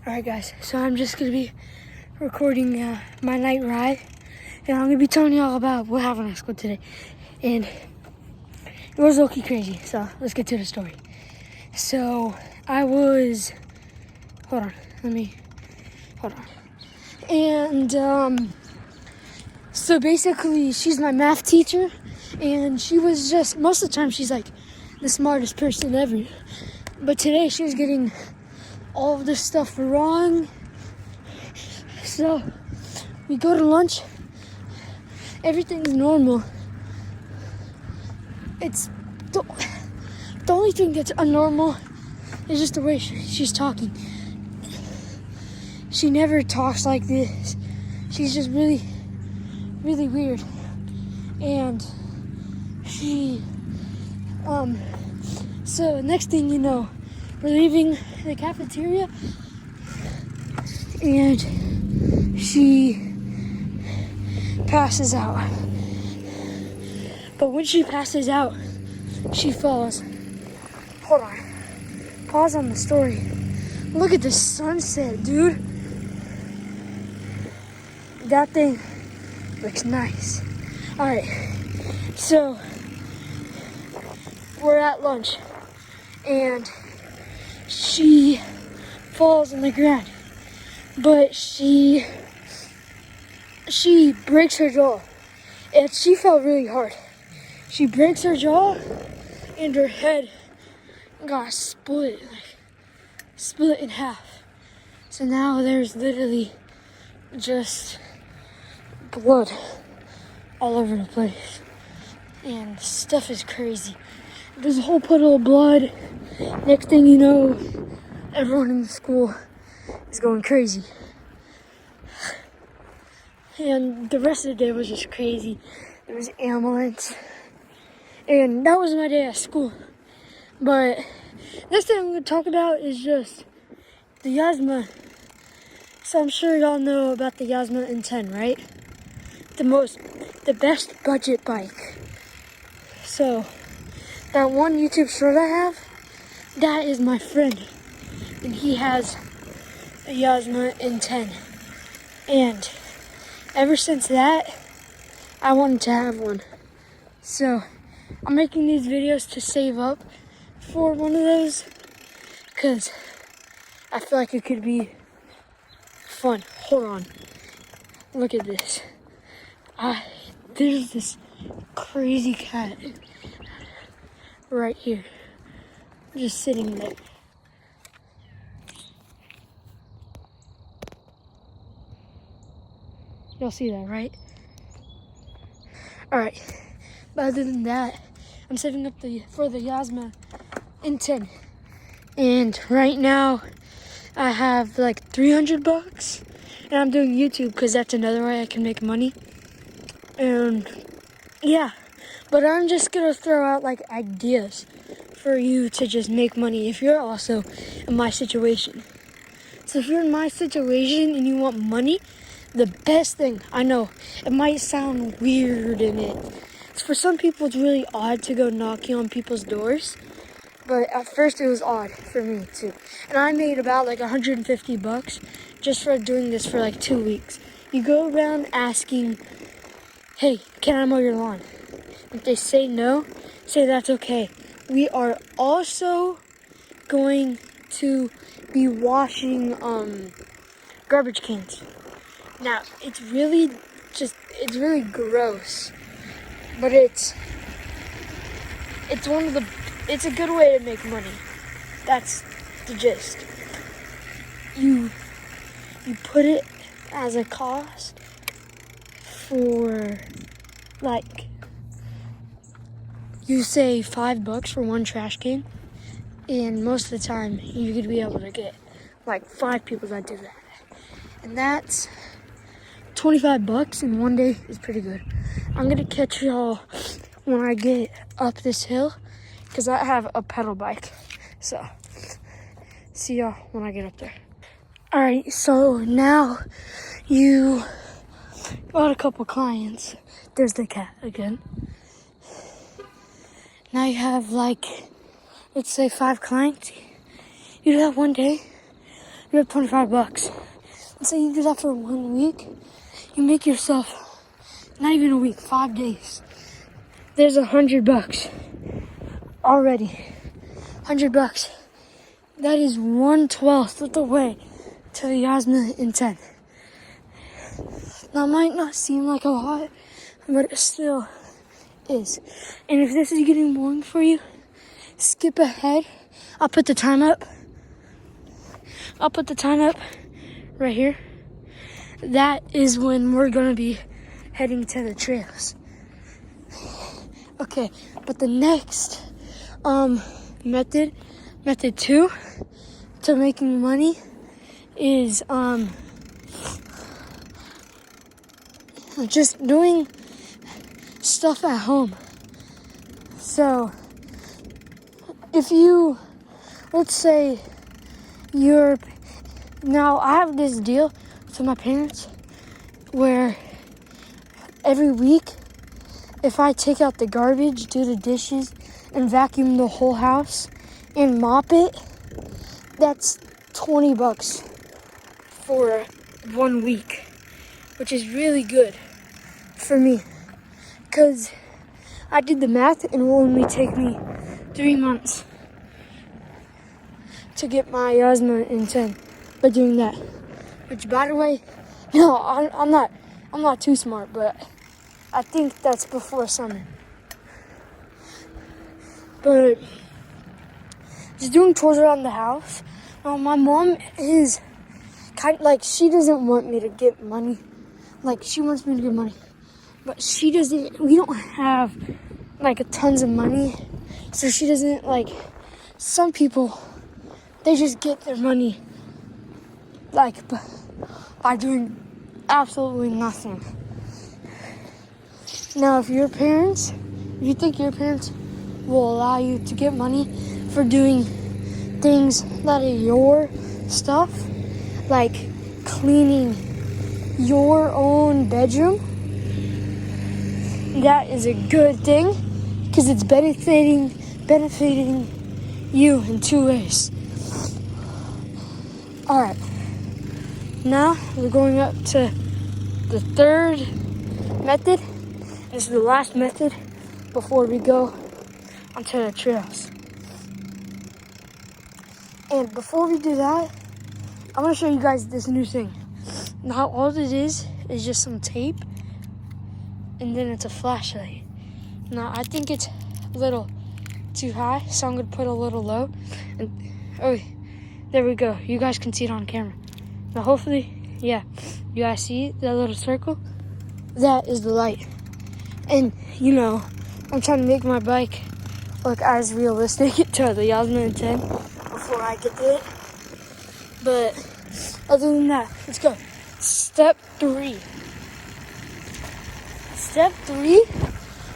Alright guys, so I'm just going to be recording my night ride, and I'm going to be telling you all about what happened at school today. And it was low-key crazy, so let's get to the story. So I was, hold on. And so basically she's my math teacher, and she was just, most of the time she's like the smartest person ever. But today she was getting all of this stuff wrong. So we go to lunch, everything's normal. It's the only thing that's abnormal is just the way she's talking. She never talks like this. She's just really, really weird. And she, so next thing you know, we're leaving the cafeteria, and she passes out. But when she passes out, she falls. Hold on. Pause on the story. Look at the sunset, dude. That thing looks nice. Alright, so we're at lunch, and she falls on the ground, but she breaks her jaw, and she fell really hard. She breaks her jaw, and her head got split in half. So now there's literally just blood all over the place, and stuff is crazy. There's a whole puddle of blood. Next thing you know, everyone in the school is going crazy. And the rest of the day was just crazy. There was ambulance, and that was my day at school. But next thing I'm going to talk about is just the Yazma. So I'm sure y'all know about the Yazma N10, right? The best budget bike. So that one YouTube short I have, that is my friend, and he has a Yazma N10. And ever since that, I wanted to have one. So I'm making these videos to save up for one of those, because I feel like it could be fun. Hold on. Look at this. There's this crazy cat right here, just sitting there. Y'all see that, right? Alright, but other than that, I'm saving up for the Yazma N10. And right now, I have like $300, and I'm doing YouTube because that's another way I can make money. And yeah, but I'm just gonna throw out like ideas for you to just make money if you're also in my situation. So if you're in my situation and you want money, the best thing, I know it might sound weird, and for some people it's really odd to go knocking on people's doors, but at first it was odd for me too. And I made about like $150 just for doing this for like 2 weeks. You go around asking, hey, can I mow your lawn? If they say no, say that's okay. We are also going to be washing garbage cans. Now, it's really gross, but it's a good way to make money. That's the gist. You put it as a cost for, like, you say $5 for one trash can, and most of the time you could be able to get like 5 people that do that, and that's $25 in one day is pretty good. I'm gonna catch y'all when I get up this hill, because I have a pedal bike. So see y'all when I get up there. Alright, so now you got a couple clients. There's the cat again. Now you have like, let's say 5 clients. You do that one day, you have 25 bucks. Let's say you do that for 1 week. You make yourself, not even a week, 5 days. There's 100 bucks already. 100 bucks. That is 1/12 of the way to the Yasma in 10. Now, it might not seem like a lot, but it still is. And if this is getting boring for you, skip ahead. I'll put the time up. I'll put the time up right here. That is when we're gonna be heading to the trails. Okay, but the next method 2 to making money is just doing stuff at home. So if you, let's say now I have this deal with my parents where every week if I take out the garbage, do the dishes, and vacuum the whole house and mop it, that's 20 bucks for 1 week, which is really good for me. Because I did the math and it will only take me 3 months to get my Yasma in 10 by doing that. Which, by the way, no, I'm not too smart, but I think that's before summer. But just doing chores around the house. My mom is kind of like, she doesn't want me to get money. Like, she wants me to get money, but she doesn't. We don't have like tons of money, so she doesn't like. Some people, they just get their money like by doing absolutely nothing. Now, if you think your parents will allow you to get money for doing things that are your stuff, like cleaning your own bedroom, that is a good thing because it's benefiting you in 2 ways. All right, now we're going up to the third method. This is the last method before we go onto the trails. And before we do that, I'm going to show you guys this new thing. Now, all it is just some tape, and then it's a flashlight. Now, I think it's a little too high, so I'm going to put a little low. And oh, there we go. You guys can see it on camera. Now, hopefully, yeah, you guys see that little circle? That is the light. And, you know, I'm trying to make my bike look as realistic to the Yasma 10 before I get to it. But other than that, let's go. Step 3. Step 3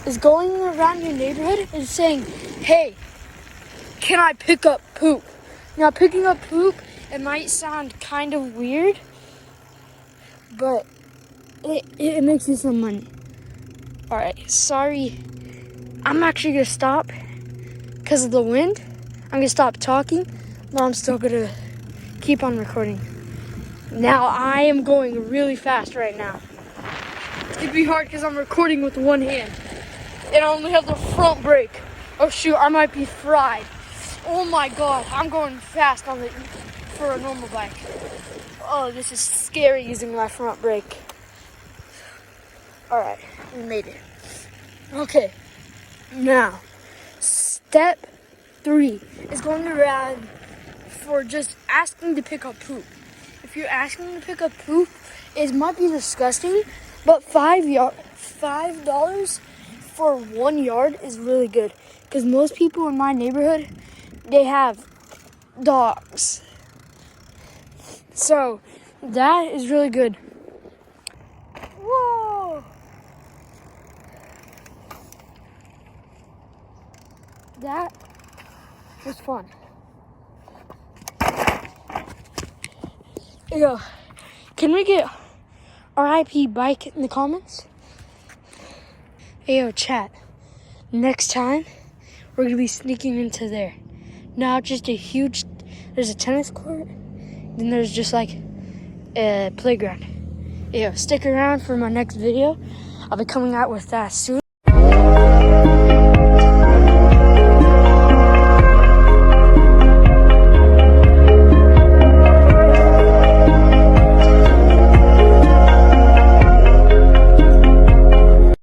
is going around your neighborhood and saying, hey, can I pick up poop? Now, picking up poop, it might sound kind of weird, but it makes you some money. All right, sorry. I'm actually going to stop because of the wind. I'm going to stop talking, but I'm still going to keep on recording. Now, I am going really fast right now. It's going to be hard because I'm recording with one hand. And I only have the front brake. Oh, shoot, I might be fried. Oh, my God. I'm going fast for a normal bike. Oh, this is scary using my front brake. All right, we made it. Okay, now, step 3 is going around for just asking to pick up poop. If you're asking to pick up poop, it might be disgusting, but $5 for 1 yard is really good. Because most people in my neighborhood, they have dogs. So, that is really good. Whoa! That was fun. Yo, can we get RIP bike in the comments? Hey, yo, chat. Next time, we're going to be sneaking into there. Now, there's a tennis court, Then there's just like a playground. Stick around for my next video. I'll be coming out with that soon.